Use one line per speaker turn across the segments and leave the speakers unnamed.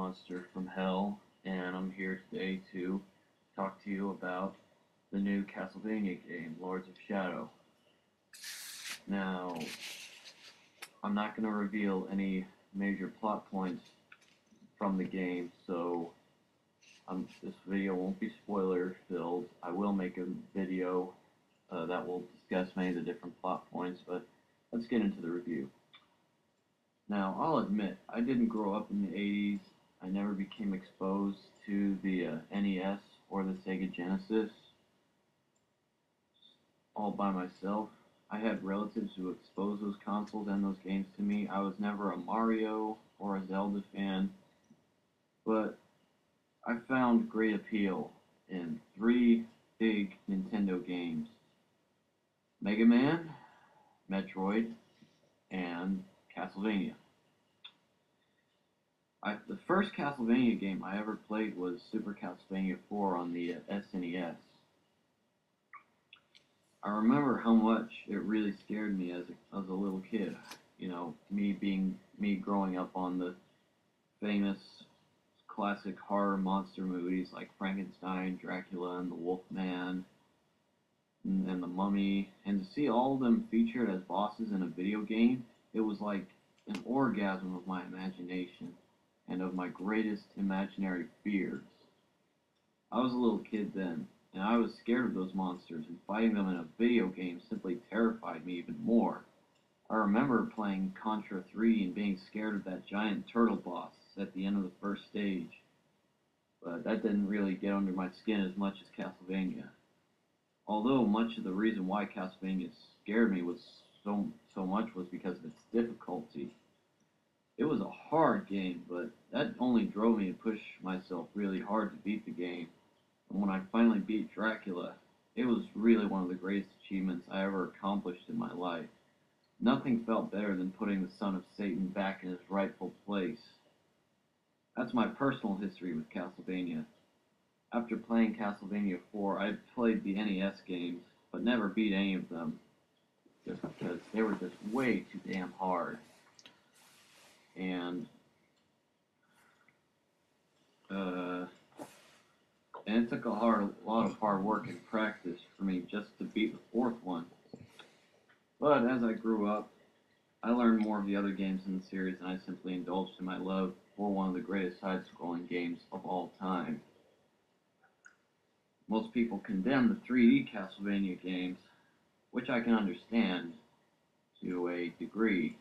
monster from hell, and I'm here today to talk to you about the new Castlevania game, Lords of Shadow. Now, I'm not going to reveal any major plot points from the game, so this video won't be spoiler filled. I will make a video that will discuss many of the different plot points, but let's get into the review. Now, I'll admit, I didn't grow up in the 80s. I never became exposed to the NES or the Sega Genesis all by myself. I had relatives who exposed those consoles and those games to me. I was never a Mario or a Zelda fan, but I found great appeal in three big Nintendo games: Mega Man, Metroid, and Castlevania. The first Castlevania game I ever played was Super Castlevania 4 on the SNES. I remember how much it really scared me as a little kid. You know, me growing up on the famous classic horror monster movies like Frankenstein, Dracula, and the Wolfman, and the Mummy, and to see all of them featured as bosses in a video game, it was like an orgasm of my imagination and of my greatest imaginary fears. I was a little kid then, and I was scared of those monsters, and fighting them in a video game simply terrified me even more. I remember playing Contra 3 and being scared of that giant turtle boss at the end of the first stage, but that didn't really get under my skin as much as Castlevania. Although much of the reason why Castlevania scared me was so much was because of its difficulty. It was a hard game, but that only drove me to push myself really hard to beat the game. And when I finally beat Dracula, it was really one of the greatest achievements I ever accomplished in my life. Nothing felt better than putting the son of Satan back in his rightful place. That's my personal history with Castlevania. After playing Castlevania 4, I played the NES games, but never beat any of them, just because they were just way too damn hard. And it took a lot of hard work and practice for me just to beat the fourth one. But as I grew up, I learned more of the other games in the series, and I simply indulged in my love for one of the greatest side-scrolling games of all time. Most people condemn the 3D Castlevania games, which I can understand to a degree.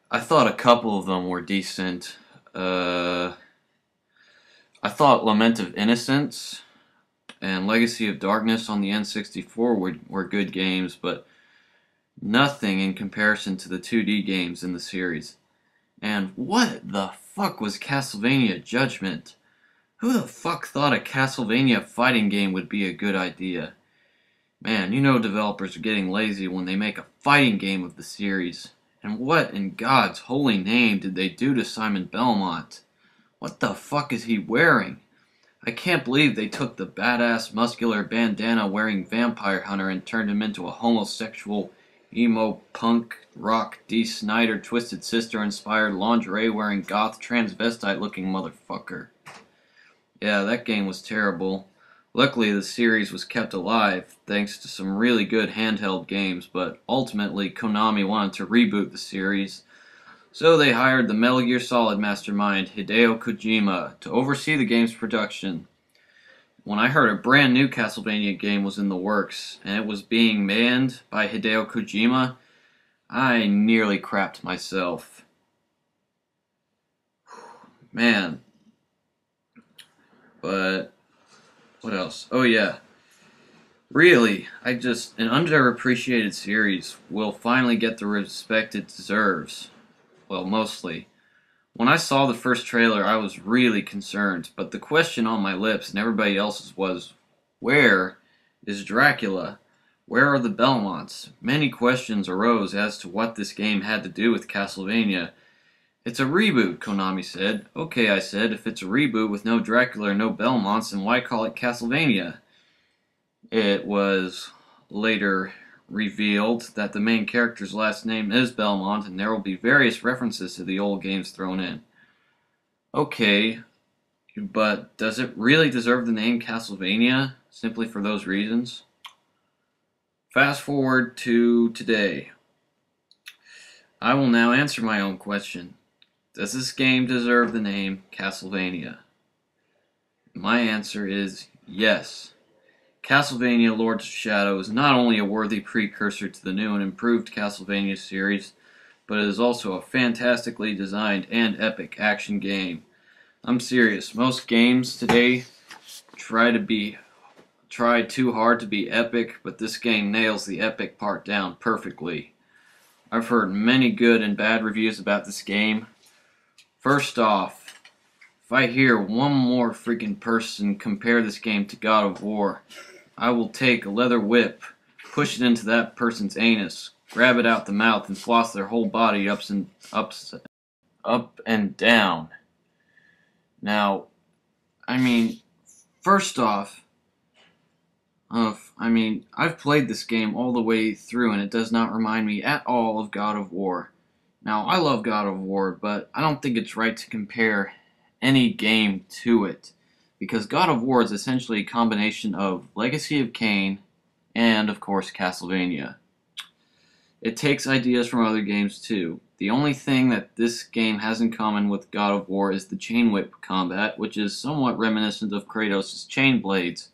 I thought a couple of them were decent. I thought Lament of Innocence and Legacy of Darkness on the N64 were good games, but nothing in comparison to the 2D games in the series. And what the fuck was Castlevania Judgment? Who the fuck thought a Castlevania fighting game would be a good idea? Man, you know developers are getting lazy when they make a fighting game of the series. And what in God's holy name did they do to Simon Belmont? What the fuck is he wearing? I can't believe they took the badass muscular bandana wearing vampire hunter and turned him into a homosexual emo punk rock D. Snyder Twisted Sister inspired lingerie wearing goth transvestite looking motherfucker. Yeah, that game was terrible. Luckily the series was kept alive thanks to some really good handheld games, but ultimately Konami wanted to reboot the series, so they hired the Metal Gear Solid mastermind Hideo Kojima to oversee the game's production. When I heard a brand new Castlevania game was in the works and it was being manned by Hideo Kojima, I nearly crapped myself. Man. But what else? Oh yeah. Really, an underappreciated series will finally get the respect it deserves. Well, mostly. When I saw the first trailer, I was really concerned, but the question on my lips and everybody else's was, where is Dracula? Where are the Belmonts? Many questions arose as to what this game had to do with Castlevania. It's a reboot, Konami said. Okay, I said, if it's a reboot with no Dracula or no Belmonts, then why call it Castlevania? It was later revealed that the main character's last name is Belmont, and there will be various references to the old games thrown in. Okay, but does it really deserve the name Castlevania simply for those reasons? Fast forward to today. I will now answer my own question. Does this game deserve the name Castlevania? My answer is yes. Castlevania Lords of Shadow is not only a worthy precursor to the new and improved Castlevania series, but it is also a fantastically designed and epic action game. I'm serious. Most games today try too hard to be epic, but this game nails the epic part down perfectly. I've heard many good and bad reviews about this game. First off, if I hear one more freaking person compare this game to God of War, I will take a leather whip, push it into that person's anus, grab it out the mouth, and floss their whole body up and down. Now, first off, I've played this game all the way through, and it does not remind me at all of God of War. Now, I love God of War, but I don't think it's right to compare any game to it, because God of War is essentially a combination of Legacy of Kain and, of course, Castlevania. It takes ideas from other games too. The only thing that this game has in common with God of War is the chain whip combat, which is somewhat reminiscent of Kratos' chain blades.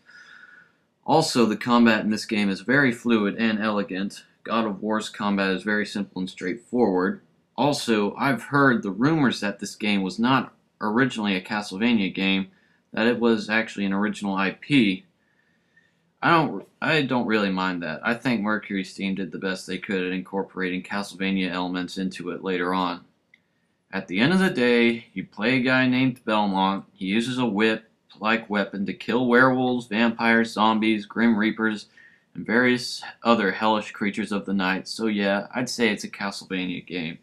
Also, the combat in this game is very fluid and elegant. God of War's combat is very simple and straightforward. Also, I've heard the rumors that this game was not originally a Castlevania game, that it was actually an original IP. I don't really mind that. I think Mercury Steam did the best they could at incorporating Castlevania elements into it later on. At the end of the day, you play a guy named Belmont. He uses a whip-like weapon to kill werewolves, vampires, zombies, grim reapers, and various other hellish creatures of the night. So yeah, I'd say it's a Castlevania game.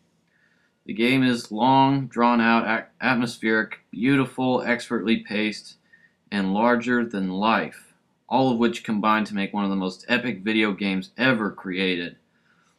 The game is long, drawn-out, atmospheric, beautiful, expertly paced, and larger than life, all of which combine to make one of the most epic video games ever created.